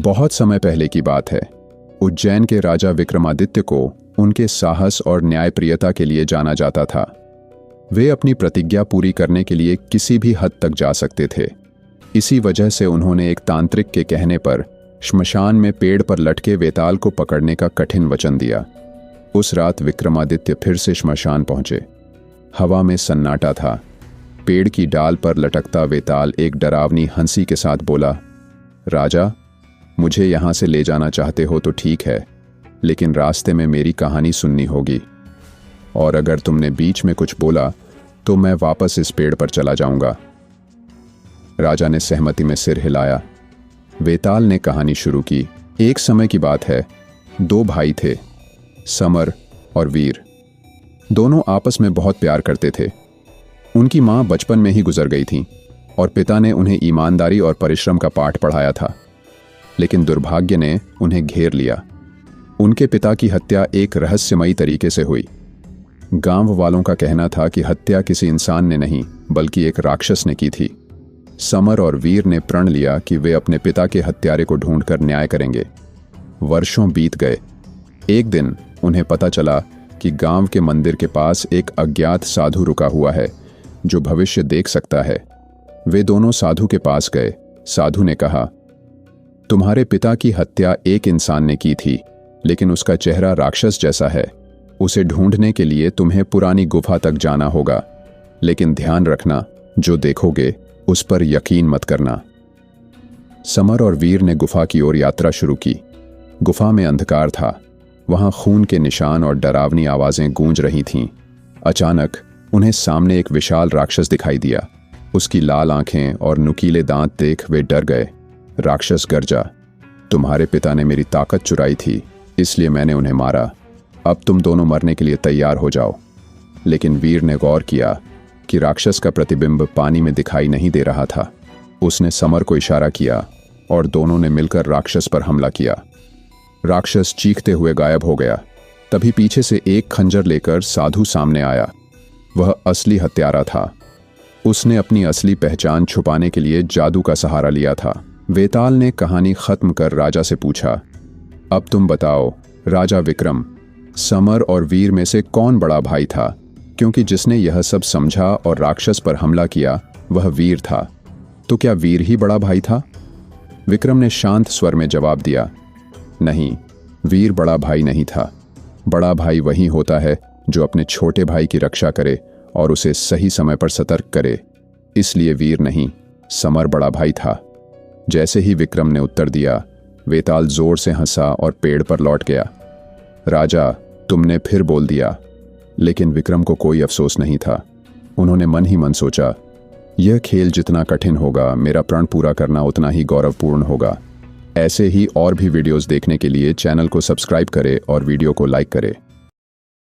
बहुत समय पहले की बात है। उज्जैन के राजा विक्रमादित्य को उनके साहस और न्यायप्रियता के लिए जाना जाता था। वे अपनी प्रतिज्ञा पूरी करने के लिए किसी भी हद तक जा सकते थे। इसी वजह से उन्होंने एक तांत्रिक के कहने पर श्मशान में पेड़ पर लटके वेताल को पकड़ने का कठिन वचन दिया। उस रात विक्रमादित्य फिर से श्मशान पहुंचे। हवा में सन्नाटा था। पेड़ की डाल पर लटकता वेताल एक डरावनी हंसी के साथ बोला, राजा, मुझे यहां से ले जाना चाहते हो तो ठीक है, लेकिन रास्ते में मेरी कहानी सुननी होगी, और अगर तुमने बीच में कुछ बोला तो मैं वापस इस पेड़ पर चला जाऊंगा। राजा ने सहमति में सिर हिलाया। वेताल ने कहानी शुरू की। एक समय की बात है। 2 भाई थे, समर और वीर। दोनों आपस में बहुत प्यार करते थे। उनकी मां बचपन में ही गुजर गई थी और पिता ने उन्हें ईमानदारी और परिश्रम का पाठ पढ़ाया था, लेकिन दुर्भाग्य ने उन्हें घेर लिया। उनके पिता की हत्या एक रहस्यमयी तरीके से हुई। गांव वालों का कहना था कि हत्या किसी इंसान ने नहीं बल्कि एक राक्षस ने की थी। समर और वीर ने प्रण लिया कि वे अपने पिता के हत्यारे को ढूंढकर न्याय करेंगे। वर्षों बीत गए। एक दिन उन्हें पता चला कि गांव के मंदिर के पास एक अज्ञात साधु रुका हुआ है जो भविष्य देख सकता है। वे दोनों साधु के पास गए। साधु ने कहा, तुम्हारे पिता की हत्या एक इंसान ने की थी, लेकिन उसका चेहरा राक्षस जैसा है। उसे ढूंढने के लिए तुम्हें पुरानी गुफा तक जाना होगा, लेकिन ध्यान रखना, जो देखोगे उस पर यकीन मत करना। समर और वीर ने गुफा की ओर यात्रा शुरू की। गुफा में अंधकार था। वहां खून के निशान और डरावनी आवाजें गूंज रही थीं। अचानक उन्हें सामने एक विशाल राक्षस दिखाई दिया। उसकी लाल आंखें और नुकीले दांत देख वे डर गए। राक्षस गरजा, तुम्हारे पिता ने मेरी ताकत चुराई थी, इसलिए मैंने उन्हें मारा। अब तुम दोनों मरने के लिए तैयार हो जाओ। लेकिन वीर ने गौर किया कि राक्षस का प्रतिबिंब पानी में दिखाई नहीं दे रहा था। उसने समर को इशारा किया और दोनों ने मिलकर राक्षस पर हमला किया। राक्षस चीखते हुए गायब हो गया। तभी पीछे से एक खंजर लेकर साधु सामने आया। वह असली हत्यारा था। उसने अपनी असली पहचान छुपाने के लिए जादू का सहारा लिया था। वेताल ने कहानी खत्म कर राजा से पूछा, अब तुम बताओ राजा विक्रम, समर और वीर में से कौन बड़ा भाई था? क्योंकि जिसने यह सब समझा और राक्षस पर हमला किया वह वीर था। तो क्या वीर ही बड़ा भाई था? विक्रम ने शांत स्वर में जवाब दिया, नहीं, वीर बड़ा भाई नहीं था। बड़ा भाई वही होता है जो अपने छोटे भाई की रक्षा करे और उसे सही समय पर सतर्क करे। इसलिए वीर नहीं, समर बड़ा भाई था। जैसे ही विक्रम ने उत्तर दिया, वेताल जोर से हंसा और पेड़ पर लौट गया। राजा, तुमने फिर बोल दिया। लेकिन विक्रम को कोई अफसोस नहीं था। उन्होंने मन ही मन सोचा, यह खेल जितना कठिन होगा, मेरा प्रण पूरा करना उतना ही गौरवपूर्ण होगा। ऐसे ही और भी वीडियोस देखने के लिए चैनल को सब्सक्राइब करें और वीडियो को लाइक करें।